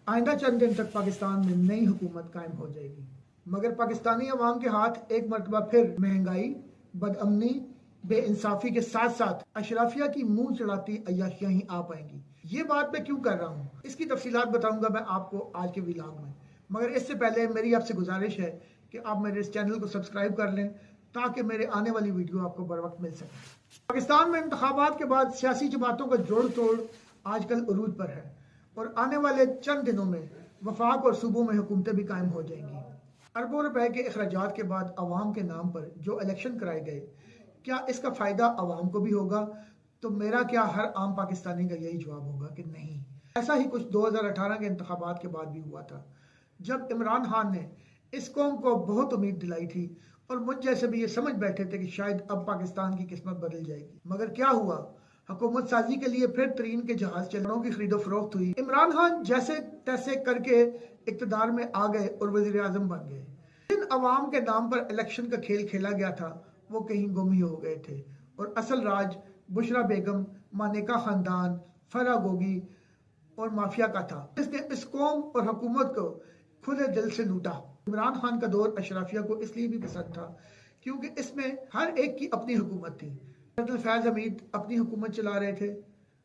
आइंदा चंद दिन तक पाकिस्तान में नई हुकूमत कायम हो जाएगी, मगर पाकिस्तानी अवाम के हाथ एक मरतबा फिर महंगाई, बदअमनी, बेइंसाफी के साथ साथ अशराफिया की मुंह चढ़ाती अय्याशियां ही आ पाएंगी। ये बात मैं क्यों कर रहा हूँ, इसकी तफसीलात बताऊंगा मैं आपको आज के व्लॉग में। मगर इससे पहले मेरी आपसे गुजारिश है कि आप मेरे इस चैनल को सब्सक्राइब कर लें ताकि मेरे आने वाली वीडियो आपको बर वक्त मिल सके। पाकिस्तान में इंतखाबात के बाद सियासी जमातों का जोड़ तोड़ आजकल उरूज पर है और आने वाले चंद दिनों में वफाक और सूबों में हुकूमतें भी कायम हो जाएंगी। अरबों रुपए के अखराजात के बाद अवाम के नाम पर जो इलेक्शन कराए गए, क्या इसका फ़ायदा अवाम को भी होगा? तो मेरा क्या हर आम पाकिस्तानी का यही जवाब होगा कि नहीं। ऐसा ही कुछ 2018 के इंतखाबात के बाद भी हुआ था, जब इमरान खान ने इस कौम को बहुत उम्मीद दिलाई थी और मुझ जैसे भी ये समझ बैठे थे कि शायद अब पाकिस्तान की किस्मत बदल जाएगी। मगर क्या हुआ, हुकूमत साजी के लिए फिर तरीन के जहाज चलनों की खरीदो फरोख्त हुई। इमरान खान जैसे तैसे करके इक्तदार में आ गए और वजीर आजम बन गए। जिन अवाम के नाम पर इलेक्शन का खेल खेला गया था वो कहीं गुम ही हो गए थे और असल राज बुशरा बेगम, मानेका खानदान, फरा गोगी और माफिया का था। इसने इस कौम और हुकूमत को खुले दिल से लूटा। इमरान खान का दौर अशराफिया को इसलिए भी पसंद था क्योंकि इसमें हर एक की अपनी हुकूमत थी। फैज हमीद अपनी हुकूमत चला रहे थे,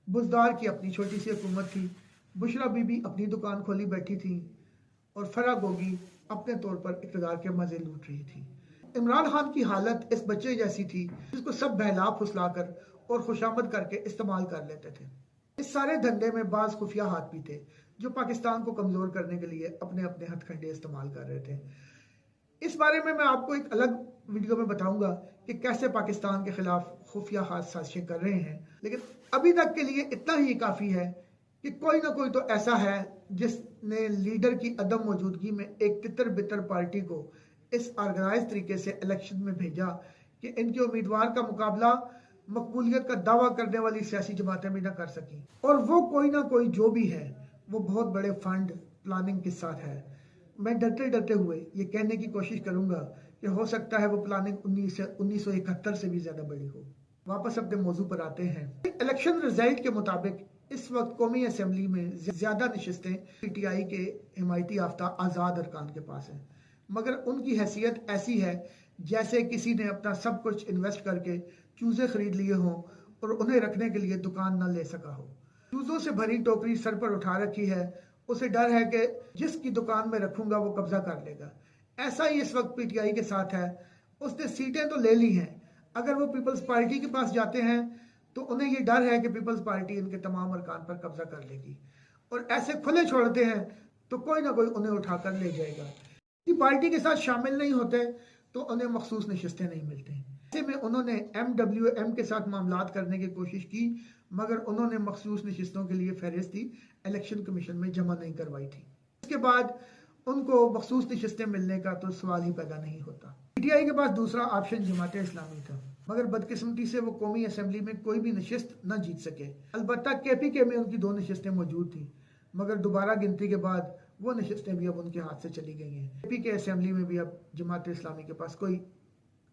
बुजदार की अपनी छोटी सी हुकूमत थी, बुशरा बीबी अपनी दुकान खोली बैठी थी और फरा गोगी अपने तौर पर इक़्तिदार के मजे लूट रही थी। इमरान खान की हालत इस बच्चे जैसी थी जिसको सब बहला फुसलाकर और खुशामद करके इस्तेमाल कर लेते थे। इस सारे धंधे में बाज खुफिया हाथ भी थे जो पाकिस्तान को कमजोर करने के लिए अपने अपने हथकंडे इस्तेमाल कर रहे थे। इस बारे में मैं आपको एक अलग वीडियो में बताऊंगा कि कैसे पाकिस्तान के खिलाफ खुफिया हाथ साजिशें कर रहे हैं। लेकिन अभी तक के लिए इतना ही काफ़ी है कि कोई ना कोई तो ऐसा है जिसने लीडर की अदम मौजूदगी में एक तितर बितर पार्टी को इस ऑर्गेनाइज तरीके से इलेक्शन में भेजा कि इनके उम्मीदवार का मुकाबला मकबूलियत का दावा करने वाली सियासी जमातें भी ना कर सकी। और वो कोई ना कोई जो भी है वो बहुत बड़े फंड प्लानिंग के साथ है। मैं डरते डरते हुए ये कहने की कोशिश करूंगा कि हो सकता है वो प्लानिंग 1971 से भी ज्यादा बड़ी हो। वापस अपने मौजू पर आते हैं। इलेक्शन रिजल्ट के मुताबिक इस वक्त कौमी असेंबली में ज्यादा नशिस्तें पीटीआई के हिमायती याफ्ता आज़ाद अरकान के पास हैं, मगर उनकी हैसियत ऐसी है जैसे किसी ने अपना सब कुछ इन्वेस्ट करके चूजे खरीद लिए हों और उन्हें रखने के लिए दुकान न ले सका हो। चूजों से भरी टोकरी सर पर उठा रखी है, उसे डर है कि जिसकी दुकान में रखूंगा वो कब्जा कर लेगा। ऐसा ही इस वक्त पीटीआई के साथ है। उसने सीटें तो ले ली हैं, अगर वो पीपल्स पार्टी के पास जाते हैं तो उन्हें ये डर है कि पीपल्स पार्टी इनके तमाम अरकान पर कब्जा कर लेगी और ऐसे खुले छोड़ते हैं तो कोई ना कोई उन्हें उठाकर ले जाएगा। किसी पार्टी के साथ शामिल नहीं होते तो उन्हें मखसूस नशिस्तें नहीं मिलती। ऐसे में उन्होंने MWM के साथ मामलात करने की कोशिश की, मगर उन्होंने मखसूस नशिस्तों के लिए फहरिस्ती इलेक्शन कमीशन में जमा नहीं करवाई थी। इसके बाद उनको मखसूस नशिस्तें मिलने का तो सवाल ही पैदा नहीं होता। पीटीआई के पास दूसरा ऑप्शन जमात इस्लामी था, मगर बदकिस्मती से वो कौमी असेंबली में कोई भी नशिस्त न जीत सके। अलबत्ता KPK में उनकी 2 नशिस्तें मौजूद थी, मगर दोबारा गिनती के बाद वो नशिस्तें भी अब उनके हाथ से चली गई हैं। KPK असेंबली में भी अब जमात इस्लामी के पास कोई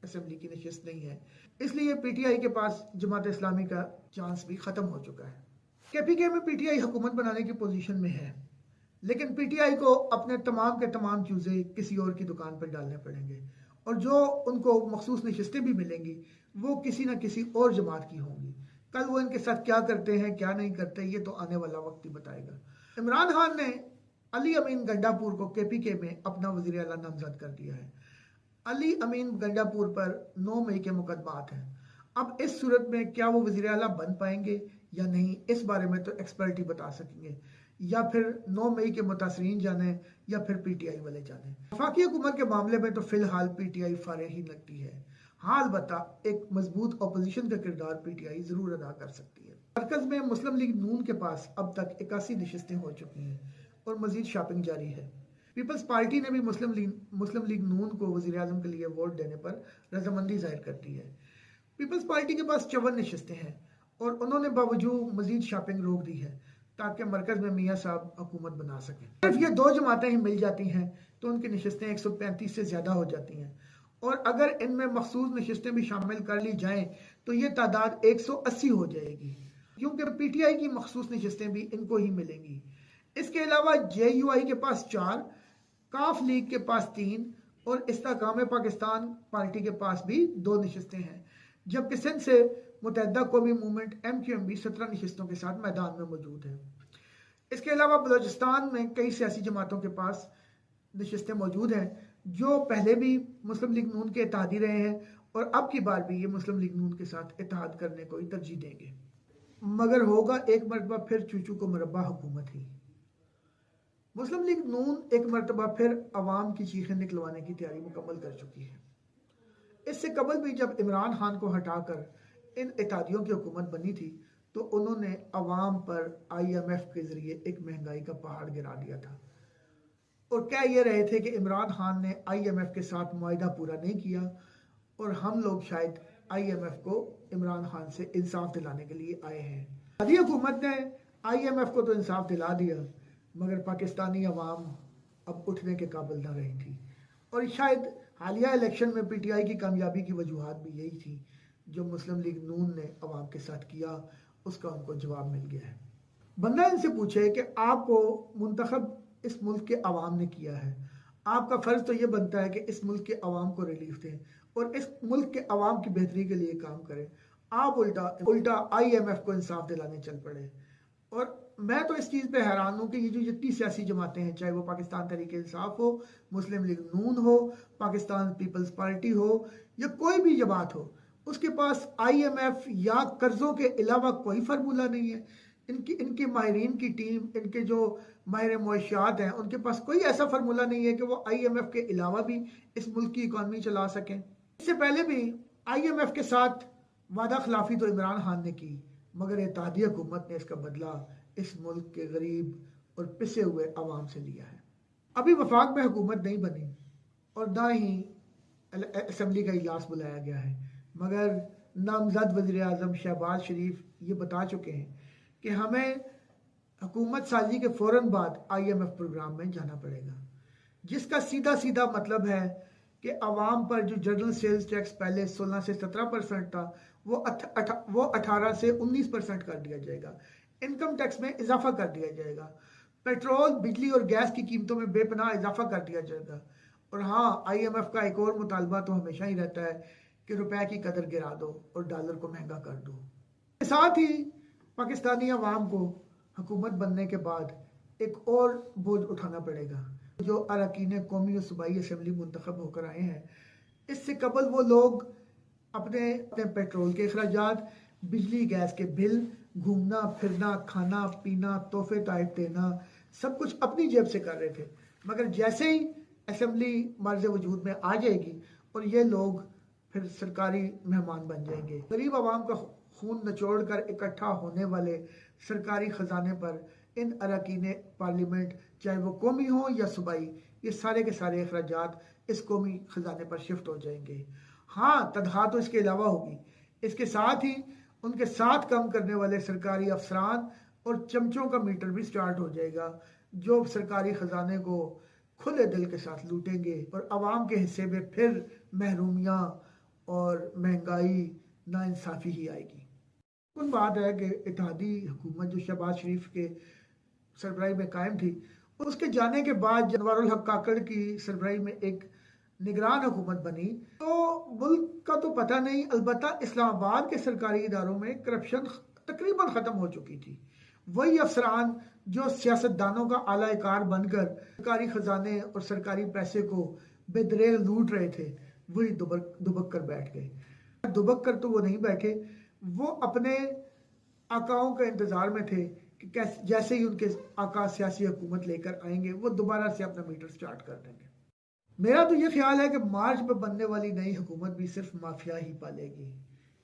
असेंबली की नशिस्त नहीं है, इसलिए पीटीआई के पास जमात इस्लामी का चांस भी खत्म हो चुका है। KPK में पीटीआई हुकूमत बनाने की पोजीशन में है, लेकिन पीटीआई को अपने तमाम के तमाम चूजे किसी और की दुकान पर डालने पड़ेंगे और जो उनको मखसूस नशिस्तें भी मिलेंगी वो किसी न किसी और जमात की होंगी। कल वो इनके साथ क्या करते हैं क्या नहीं करते ये तो आने वाला वक्त ही बताएगा। इमरान खान ने अली अमीन गंडापुर को KPK में अपना वज़ीर आला नामजद कर दिया है। अली अमीन गंडापुर पर 9 मई के मुकदमात हैं। अब इस सूरत में क्या वो वज़ीर आला बन पाएंगे या नहीं, इस बारे में तो एक्सपर्ट ही बता सकेंगे, या फिर 9 मई के मुतासरीन जाने या फिर पीटीआई वाले जाने। वफाकी हुकूमत के मामले में तो फिलहाल पीटीआई फारे ही लगती है। हाँ, अलबत्ता एक मजबूत अपोजिशन का किरदार पीटीआई जरूर अदा कर सकती है। मरकज में मुस्लिम लीग नून के पास अब तक 81 नशिस्तें हो चुकी हैं और मजीद शॉपिंग जारी है। पीपल्स पार्टी ने भी मुस्लिम लीग नून को वज़ीर आज़म के लिए वोट देने पर रजामंदी जाहिर कर दी है। पीपल्स पार्टी के पास 54 नशिस्तें हैं और उन्होंने बावजूद मजीद शॉपिंग रोक दी है ताकि मरकज में मियाँ साहब हुकूमत बना सकें। सिर्फ ये 2 जमातें ही मिल जाती हैं तो उनकी नशिस्तें 135 से ज़्यादा हो जाती हैं और अगर इनमें मखसूस नशिस्तें भी शामिल कर ली जाएं तो ये तादाद 180 हो जाएगी, क्योंकि पीटीआई की मखसूस नशिस्तें भी इनको ही मिलेंगी। اس کے علاوہ JUI کے پاس 4، کاف لیگ کے پاس 3 اور استحکام پاکستان پارٹی کے پاس بھی 2 نشستیں ہیں، جبکہ سندھ سے متحدہ قومی موومنٹ MQMB 17 نشستوں کے ساتھ میدان میں موجود ہے۔ اس کے علاوہ بلوچستان میں کئی سیاسی جماعتوں کے پاس نشستیں موجود ہیں جو پہلے بھی مسلم لیگ نون کے اتحادی رہے ہیں اور اب کی بار بھی یہ مسلم لیگ نون کے ساتھ اتحاد کرنے کو ہی ترجیح دیں گے، مگر ہوگا ایک مرتبہ پھر چوچو کو مربع حکومت ہی۔ مسلم لیگ نون ایک مرتبہ پھر عوام کی چیخیں نکلوانے کی تیاری مکمل کر چکی ہے۔ اس سے قبل بھی جب عمران خان کو ہٹا کر ان اتحادیوں کی حکومت بنی تھی تو انہوں نے عوام پر IMF کے ذریعے ایک مہنگائی کا پہاڑ گرا دیا تھا اور کہہ یہ رہے تھے کہ عمران خان نے IMF کے ساتھ معاہدہ پورا نہیں کیا اور ہم لوگ شاید IMF کو عمران خان سے انصاف دلانے کے لیے آئے ہیں۔ اتحادی حکومت نے IMF کو تو انصاف دلا دیا، مگر پاکستانی عوام اب اٹھنے کے قابل نہ رہی تھی، اور شاید حالیہ الیکشن میں PTI کی کامیابی کی وجوہات بھی یہی تھی۔ جو مسلم لیگ نون نے عوام کے ساتھ کیا اس کا ان کو جواب مل گیا ہے۔ بندہ ان سے پوچھے کہ آپ کو منتخب اس ملک کے عوام نے کیا ہے، آپ کا فرض تو یہ بنتا ہے کہ اس ملک کے عوام کو ریلیف دیں اور اس ملک کے عوام کی بہتری کے لیے کام کریں، آپ الٹا IMF کو انصاف دلانے چل پڑے۔ اور میں تو اس چیز پہ حیران ہوں کہ یہ جو جتنی سیاسی جماعتیں ہیں، چاہے وہ پاکستان تحریک انصاف ہو، مسلم لیگ نون ہو، پاکستان پیپلز پارٹی ہو یا کوئی بھی جماعت ہو، اس کے پاس IMF یا قرضوں کے علاوہ کوئی فارمولہ نہیں ہے۔ ان کے ماہرین کی ٹیم، ان کے جو ماہر معاشیات ہیں، ان کے پاس کوئی ایسا فارمولہ نہیں ہے کہ وہ IMF کے علاوہ بھی اس ملک کی اکانومی چلا سکیں۔ اس سے پہلے بھی IMF کے ساتھ وعدہ خلافی تو عمران خان نے کی، مگر اتحادی حکومت نے اس کا بدلہ اس ملک کے غریب اور پسے ہوئے عوام سے لیا ہے۔ ابھی وفاق میں حکومت نہیں بنی اور نہ ہی اسمبلی کا اجلاس بلایا گیا ہے، مگر نامزد وزیر اعظم شہباز شریف یہ بتا چکے ہیں کہ ہمیں حکومت سازی کے فوراً بعد IMF پروگرام میں جانا پڑے گا، جس کا سیدھا مطلب ہے کہ عوام پر جو جنرل سیلز ٹیکس پہلے 16 سے 17% تھا وہ 18 سے 19% کر دیا جائے گا، انکم ٹیکس میں اضافہ کر دیا جائے گا، پیٹرول، بجلی اور گیس کی قیمتوں میں بے پناہ اضافہ کر دیا جائے گا، اور ہاں IMF کا ایک اور مطالبہ تو ہمیشہ ہی رہتا ہے کہ روپے کی قدر گرا دو اور ڈالر کو مہنگا کر دو۔ ساتھ ہی پاکستانی عوام کو حکومت بننے کے بعد ایک اور بوجھ اٹھانا پڑے گا۔ جو اراکین قومی و صوبائی اسمبلی منتخب ہو کر آئے ہیں، اس سے قبل وہ لوگ اپنے پیٹرول کے اخراجات، بجلی گیس کے بل، گھومنا پھرنا، کھانا پینا، تحفے تحائف دینا، سب کچھ اپنی جیب سے کر رہے تھے، مگر جیسے ہی اسمبلی مرز وجود میں آ جائے گی اور یہ لوگ پھر سرکاری مہمان بن جائیں گے، غریب عوام کا خون نچوڑ کر اکٹھا ہونے والے سرکاری خزانے پر ان اراکین پارلیمنٹ، چاہے وہ قومی ہوں یا صوبائی، یہ سارے کے سارے اخراجات اس قومی خزانے پر شفٹ ہو جائیں گے۔ ہاں، تنخواہ تو اس کے علاوہ ہوگی، اس کے ساتھ ہی ان کے ساتھ کام کرنے والے سرکاری افسران اور چمچوں کا میٹر بھی سٹارٹ ہو جائے گا، جو سرکاری خزانے کو کھلے دل کے ساتھ لوٹیں گے اور عوام کے حصے میں پھر محرومیاں اور مہنگائی، ناانصافی ہی آئے گی۔ ان بات ہے کہ اتحادی حکومت جو شہباز شریف کے سربراہی میں قائم تھی، اس کے جانے کے بعد انوار الحق کاکڑ کی سربراہی میں ایک نگران حکومت بنی، تو ملک کا تو پتہ نہیں، البتہ اسلام آباد کے سرکاری اداروں میں کرپشن تقریباً ختم ہو چکی تھی۔ وہی افسران جو سیاستدانوں کا اعلی کار بن کر سرکاری خزانے اور سرکاری پیسے کو بے دریغ لوٹ رہے تھے، وہی دبک کر بیٹھ گئے۔ دبک کر تو وہ نہیں بیٹھے، وہ اپنے آقاؤں کے انتظار میں تھے کہ جیسے ہی ان کے آقا سیاسی حکومت لے کر آئیں گے وہ دوبارہ سے اپنا میٹر سٹارٹ کر دیں گے۔ میرا تو یہ خیال ہے کہ مارچ میں بننے والی نئی حکومت بھی صرف مافیا ہی پالے گی،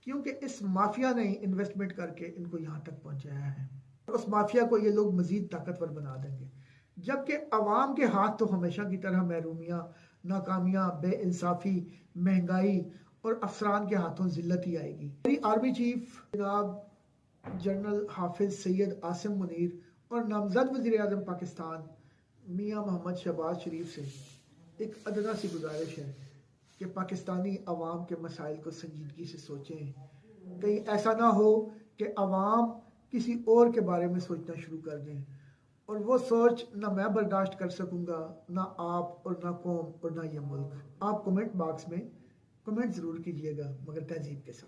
کیونکہ اس مافیا نے انویسٹمنٹ کر کے ان کو یہاں تک پہنچایا ہے، اس مافیا کو یہ لوگ مزید طاقتور بنا دیں گے، جبکہ عوام کے ہاتھ تو ہمیشہ کی طرح محرومیاں، ناکامیاں، بے انصافی، مہنگائی اور افسران کے ہاتھوں ذلت ہی آئے گی۔ میری آرمی چیف جناب جنرل حافظ سید عاصم منیر اور نامزد وزیر اعظم پاکستان میاں محمد شہباز شریف سے ایک ادنا سی گزارش ہے کہ پاکستانی عوام کے مسائل کو سنجیدگی سے سوچیں، کہیں ایسا نہ ہو کہ عوام کسی اور کے بارے میں سوچنا شروع کر دیں اور وہ سوچ نہ میں برداشت کر سکوں گا، نہ آپ اور نہ قوم اور نہ یہ ملک۔ آپ کمنٹ باکس میں کمنٹ ضرور کیجئے گا، مگر تہذیب کے ساتھ۔